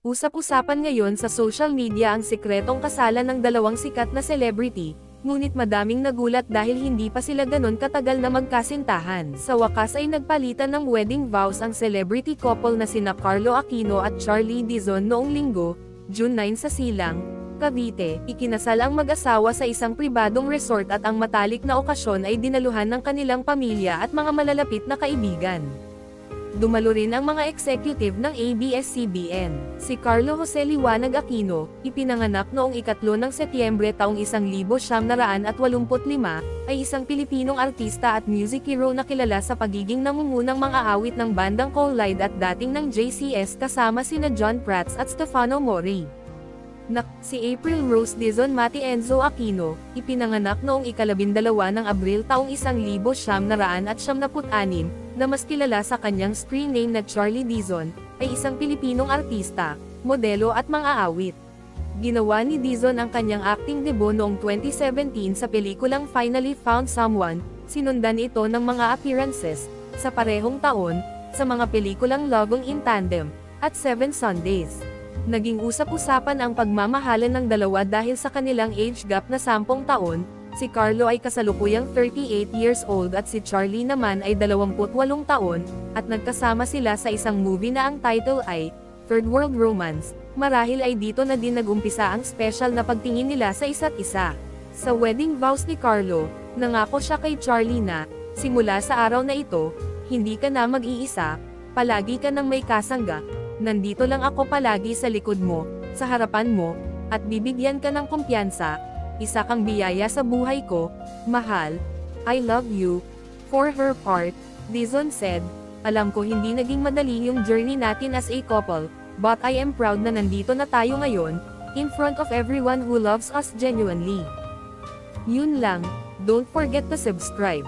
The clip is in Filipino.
Usap-usapan ngayon sa social media ang sikretong kasalan ng dalawang sikat na celebrity, ngunit madaming nagulat dahil hindi pa sila ganon katagal na magkasintahan. Sa wakas ay nagpalitan ng wedding vows ang celebrity couple na sina Carlo Aquino at Charlie Dizon noong linggo, June 9 sa Silang, Cavite. Ikinasal ang mag-asawa sa isang pribadong resort at ang matalik na okasyon ay dinaluhan ng kanilang pamilya at mga malalapit na kaibigan. Dumalo rin ang mga executive ng ABS-CBN. Si Carlo Jose Liwanag Aquino, ipinanganak noong 3 ng Setyembre taong 1985, ay isang Pilipinong artista at music hero na kilala sa pagiging nangungunang mga awit ng bandang Collide at dating ng JCS kasama sina John Prats at Stefano Mori. Si April Rose Dizon Mati Enzo Aquino, ipinanganak noong 12 ng Abril taong 1976, na mas kilala sa kanyang screen name na Charlie Dizon, ay isang Pilipinong artista, modelo at mga awit. Ginawa ni Dizon ang kanyang acting debut noong 2017 sa pelikulang Finally Found Someone, sinundan ito ng mga appearances, sa parehong taon, sa mga pelikulang Loving in Tandem, at Seven Sundays. Naging usap-usapan ang pagmamahalan ng dalawa dahil sa kanilang age gap na 10 taon, si Carlo ay kasalukuyang 38 years old at si Charlie naman ay 28 taon, at nagkasama sila sa isang movie na ang title ay, Third World Romance. Marahil ay dito na din nag-umpisa ang special na pagtingin nila sa isa't isa. Sa wedding vows ni Carlo, nangako siya kay Charlie na, simula sa araw na ito, hindi ka na mag-iisa, palagi ka nang may kasangga. Nandito lang ako palagi sa likod mo, sa harapan mo, at bibigyan ka ng kumpiyansa. Isa kang biyaya sa buhay ko, mahal. I love you. For her part, Dizon said, alam ko hindi naging madali yung journey natin as a couple, but I am proud na nandito na tayo ngayon, in front of everyone who loves us genuinely. Yun lang, don't forget to subscribe.